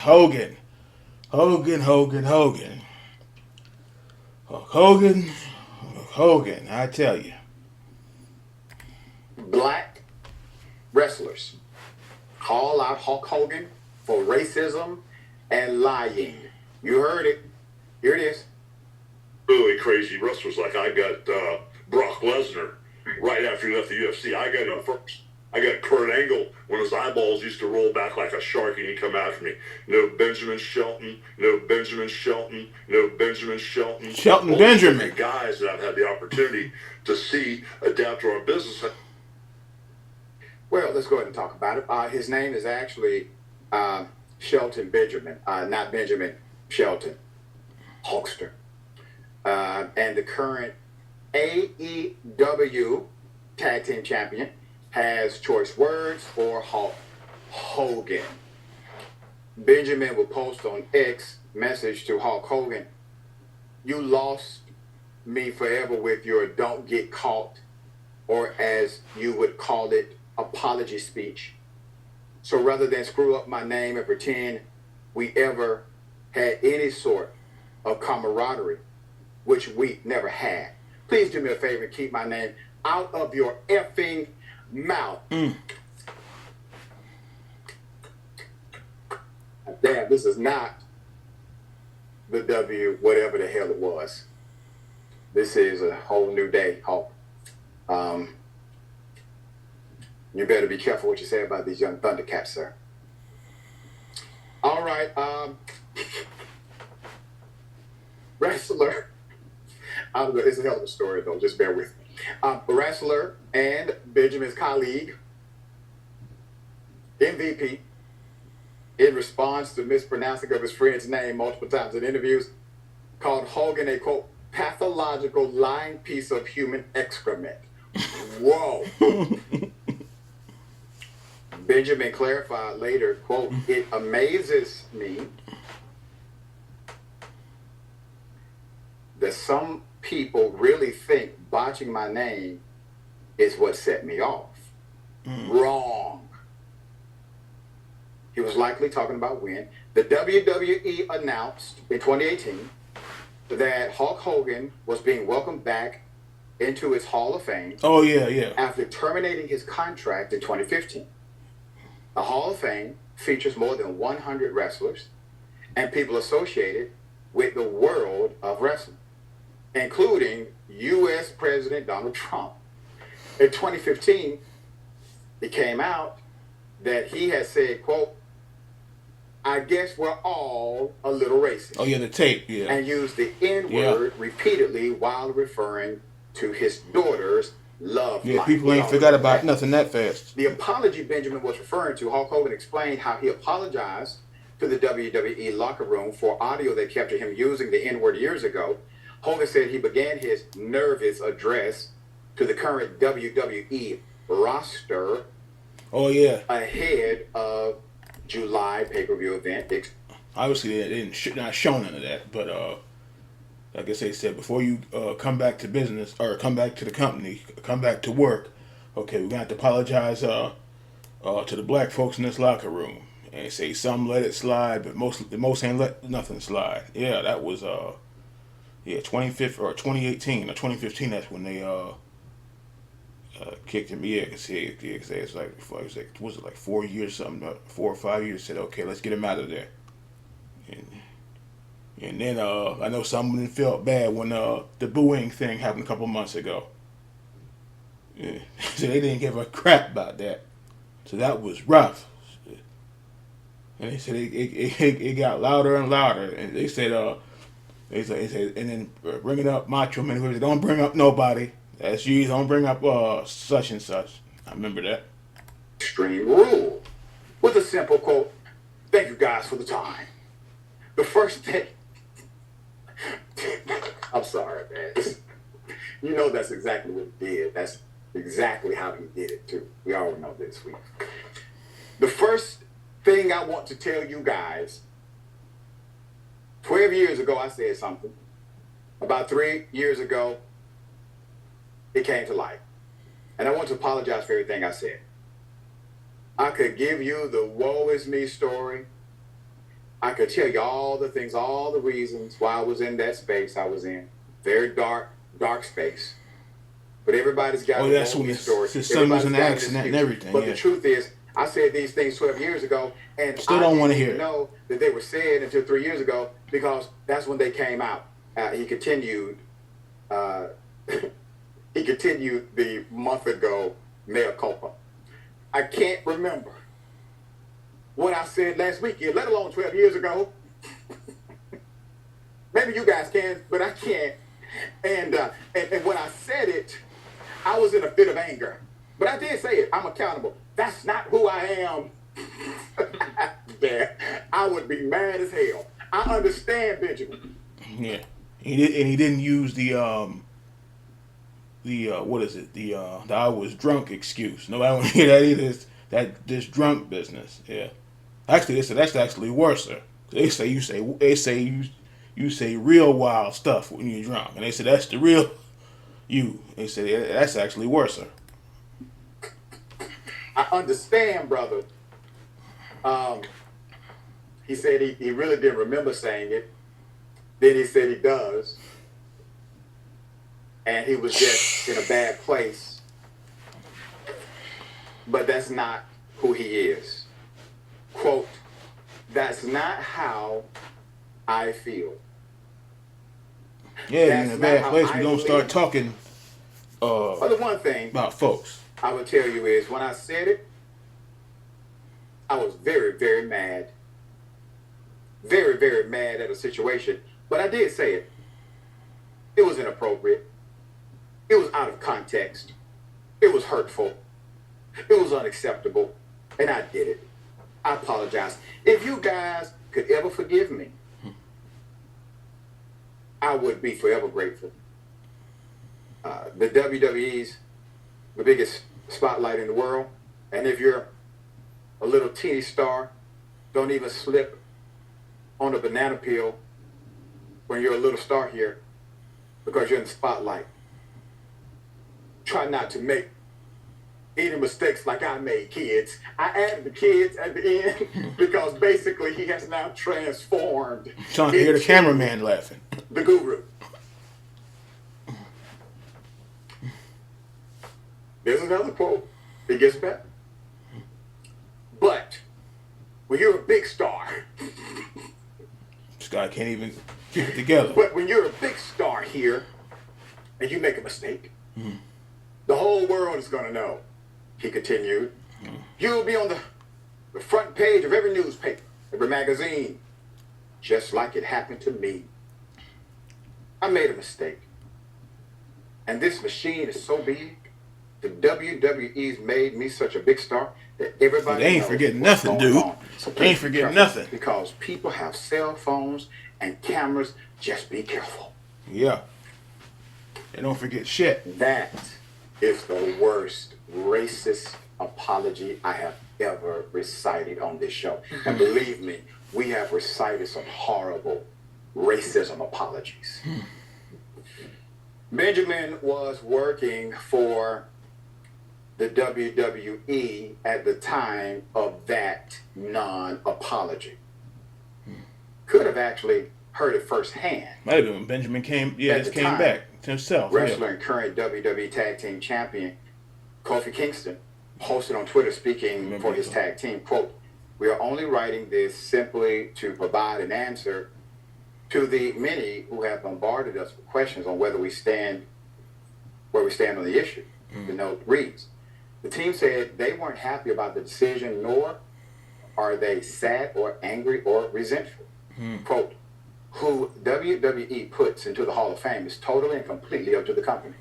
Hogan. Hogan. Hogan. Hogan, I tell you. Black wrestlers call out Hulk Hogan for racism and lying. You heard it. Here it is. Really crazy wrestlers. Like I got Brock Lesnar right after he left the UFC. I got him first. I got Kurt Angle when his eyeballs used to roll back like a shark and he'd come after me. No Benjamin Shelton, no Benjamin Shelton, no Benjamin Shelton. Shelton All Benjamin. the guys that I've had the opportunity to see adapt to our business. Well, let's go ahead and talk about it. His name is actually Shelton Benjamin, not Benjamin Shelton, Hulkster. And the current AEW Tag Team Champion has choice words for Hulk Hogan. Benjamin will post on X message to Hulk Hogan, "You lost me forever with your don't get caught," or as you would call it, apology speech. So rather than screw up my name and pretend we ever had any sort of camaraderie, which we never had, please do me a favor and keep my name out of your effing mouth. Damn, this is not the W, whatever the hell it was. This is a whole new day, Hulk. You better be careful what you say about these young Thundercats, sir. All right, wrestler. It's a hell of a story, though. Just bear with me. Wrestler and Benjamin's colleague, MVP, in response to mispronouncing of his friend's name multiple times in interviews, called Hogan a, quote, pathological lying piece of human excrement. Whoa. Benjamin clarified later, quote, "It amazes me that some people really think botching my name is what set me off. Wrong." He was likely talking about when the WWE announced in 2018 that Hulk Hogan was being welcomed back into its Hall of Fame. Oh, yeah. After terminating his contract in 2015. The Hall of Fame features more than 100 wrestlers and people associated with the world of wrestling, including U.S. President Donald Trump. In 2015, it came out that he had said, quote, "I guess we're all a little racist." Oh, yeah, the tape, yeah. And used the N-word repeatedly while referring to his daughter's love life. People ain't forgot about nothing that fast. The apology Benjamin was referring to, Hulk Hogan explained how he apologized to the WWE locker room for audio they kept of him using the N-word years ago. Hogan said he began his nervous address to the current WWE roster ahead of July pay-per-view event. Obviously, they didn't not show none of that, but like I said, before you come back to business or come back to the company, come back to work, okay, we're gonna have to apologize to the black folks in this locker room and say some let it slide, but most ain't let nothing slide. Yeah, that was 2018 or 2015. That's when they kicked him. Yeah, cause it's like 4 years something, 4 or 5 years. Said okay, let's get him out of there. And then I know someone felt bad when the booing thing happened a couple months ago. Yeah. So they didn't give a crap about that. So that was rough. And they said it got louder and louder. And they said and then bringing up Macho Man, who said, "Don't bring up nobody. That's you. Don't bring up such and such." I remember that. Extreme rule with a simple quote, "Thank you guys for the time. The first thing." I'm sorry, man. You know that's exactly what he did. That's exactly how he did it, too. We all know this week. The first thing I want to tell you guys, 12 years ago, I said something. About 3 years ago, it came to light. And I want to apologize for everything I said. I could give you the woe is me story I could tell you all the things, all the reasons why I was in that space I was in. Very dark, dark space. But everybody's got Oh, their that's own when story. his son was in an Everybody's got an accident and excuse. everything. But Yeah. the truth is, I said these things 12 years ago, and Still I don't didn't wanna hear even it. know that they were said until 3 years ago, because that's when they came out. He continued. He continued the month ago mea culpa. I can't remember what I said last weekend, let alone 12 years ago. Maybe you guys can, but I can't. And when I said it, I was in a fit of anger. But I did say it. I'm accountable. That's not who I am. Yeah, I would be mad as hell. I understand, Benjamin. Yeah. He didn't use the what is it? The I was drunk excuse. No, I don't hear that either. It's this drunk business. Yeah. Actually, they said that's actually worse. They say you say real wild stuff when you're drunk, and they said that's the real you. They said that's actually worse. I understand, brother. He said he really didn't remember saying it. Then he said he does. And he was just in a bad place. But that's not who he is. Quote, that's not how I feel. Yeah, That's you're in a not bad how place. I We don't live. start talking But the one thing about folks. I would tell you is when I said it, I was very, very mad. Very, very mad at a situation. But I did say it. It was inappropriate. It was out of context. It was hurtful. It was unacceptable. And I did it. I apologize. If you guys could ever forgive me, I would be forever grateful. The WWE's the biggest spotlight in the world. And if you're a little teeny star, don't even slip on a banana peel when you're a little star here, because you're in the spotlight. Try not to make any mistakes like I made, kids. I added the kids at the end because basically he has now transformed. Trying to hear the cameraman laughing. The guru. There's another quote. It gets better. But when you're a big star, This guy can't even keep it together. but when you're a big star here and you make a mistake, the whole world is going to know, he continued. You'll be on the front page of every newspaper, every magazine, just like it happened to me. I made a mistake. And this machine is so big, the WWE's made me such a big star that everybody They ain't knows forgetting what's nothing, going dude. on. So They ain't please be forgetting careful, nothing. because people have cell phones and cameras. Just be careful. Yeah. They don't forget shit. That is the worst racist apology I have ever recited on this show. And believe me, we have recited some horrible racism apologies. Benjamin was working for the WWE at the time of that non-apology. Could have actually heard it firsthand. Might have been when Benjamin came. Yeah, At just the came time, back to himself. Wrestler and current WWE Tag Team Champion Kofi Kingston posted on Twitter speaking for his tag team, quote, "We are only writing this simply to provide an answer to the many who have bombarded us with questions on where we stand on the issue." The note reads, "The team said they weren't happy about the decision, nor are they sad or angry or resentful. Quote, who WWE puts into the Hall of Fame is totally and completely up to the company.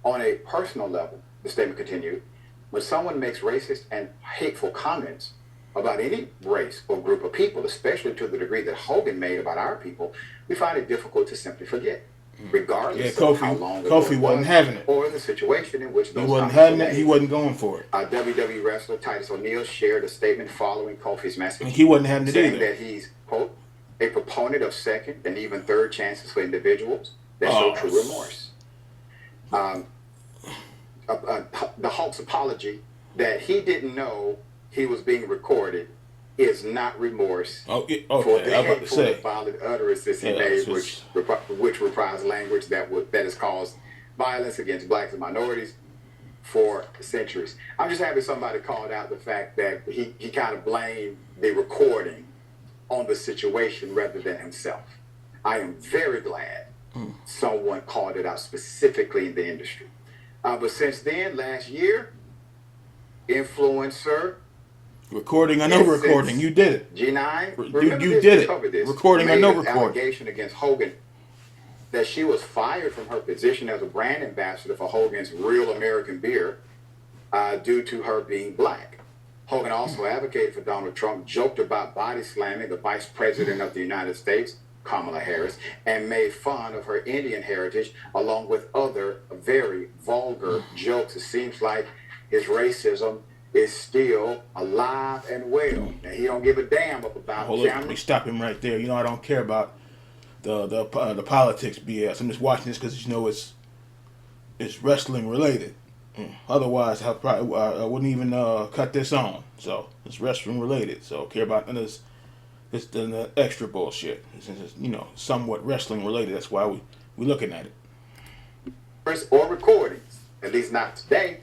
On a personal level," the statement continued, "when someone makes racist and hateful comments about any race or group of people, especially to the degree that Hogan made about our people, we find it difficult to simply forget, regardless of how long ago Kofi it wasn't was having it. or the situation in which He those wasn't comments were having it. made." He wasn't going for it. WWE wrestler Titus O'Neil shared a statement following Kofi's message, He wasn't having it saying either. that he's, quote, "a proponent of second and even third chances for individuals that show true remorse." The Hulk's apology that he didn't know he was being recorded is not remorse Oh, yeah, for okay. the I was about to hateful and say. violent utterances he Yeah, made, it's which reprised language that has caused violence against blacks and minorities for centuries. I'm just happy somebody called out the fact that he kind of blamed the recording on the situation rather than himself. I am very glad someone called it out specifically in the industry. But since then, last year, influencer recording. I know recording. You did it. G9, You did it. covered this. Recording. I Made know an recording. allegation against Hogan that she was fired from her position as a brand ambassador for Hogan's Real American Beer due to her being black. Hogan also advocated for Donald Trump, joked about body slamming the vice president of the United States, Kamala Harris, and made fun of her Indian heritage, along with other very vulgar jokes. It seems like his racism is still alive and well. Now, he don't give a damn about Hold on, let me stop him right there. You know, I don't care about the politics BS. I'm just watching this because it's wrestling related. Otherwise, I wouldn't even cut this on. So it's wrestling related. So I care about none of this the extra bullshit. It's just, somewhat wrestling related. That's why we looking at it. Or recordings, at least not today.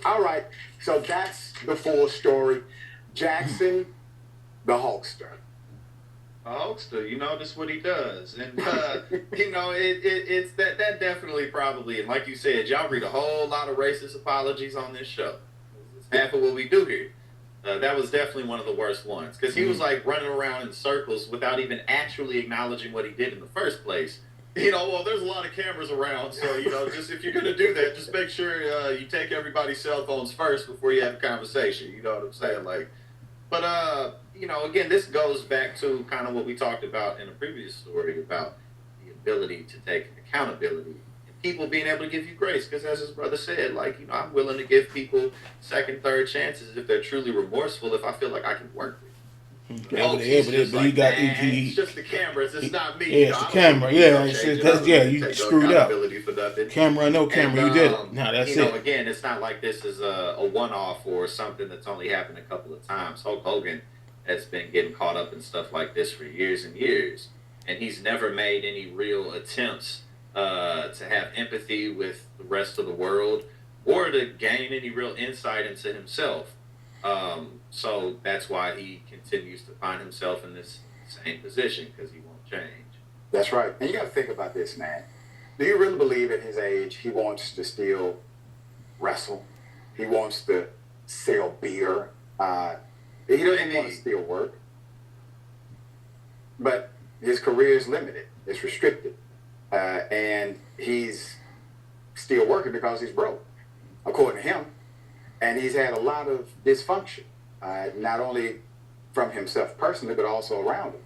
All right, so that's the full story. Jackson, the Hulkster. A Hulkster, that's what he does, and it's that definitely probably, and like you said, y'all read a whole lot of racist apologies on this show. It's half of what we do here. That was definitely one of the worst ones because he was like running around in circles without even actually acknowledging what he did in the first place. Well, there's a lot of cameras around, so just if you're gonna do that, just make sure you take everybody's cell phones first before you have a conversation. You know what I'm saying? But again, this goes back to kind of what we talked about in a previous story about the ability to take accountability and people being able to give you grace. Because as his brother said, I'm willing to give people second, third chances if they're truly remorseful, if I feel like I can work with it. It's just the cameras. It's not me. Yeah, it's the camera. Yeah, you screwed up. Camera, no camera, you did it. No, that's it. Again, it's not like this is a one-off or something that's only happened a couple of times. Hulk Hogan has been getting caught up in stuff like this for years and years, and he's never made any real attempts to have empathy with the rest of the world or to gain any real insight into himself. So that's why he continues to find himself in this same position because he won't change. That's right. And you got to think about this, man. Do you really believe at his age he wants to still wrestle? He wants to sell beer? He doesn't want to still work. But his career is limited. It's restricted. And he's still working because he's broke, according to him. And he's had a lot of dysfunction, not only from himself personally, but also around him.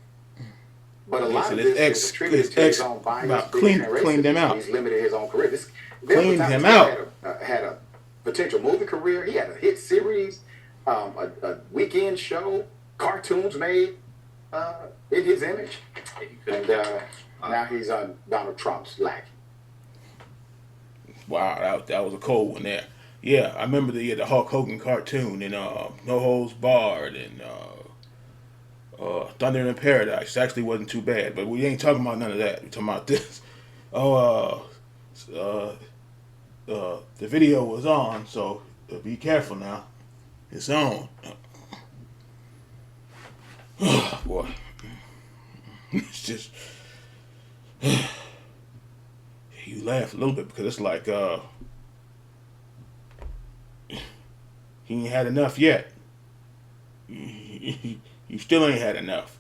But a lot of this is attributed to his own bias, cleaned him out. He's limited his own career. Cleaned him out. Had a potential movie career. He had a hit series, a weekend show, cartoons made in his image. And now he's on Donald Trump's lack. Wow, that was a cold one there. Yeah, I remember the Hulk Hogan cartoon and No Holds Barred and Thunder in Paradise. It actually wasn't too bad, but we ain't talking about none of that. We're talking about this. The video was on, so be careful now. It's on. Oh, boy. It's just... You laugh a little bit because it's like... He ain't had enough yet. You still ain't had enough.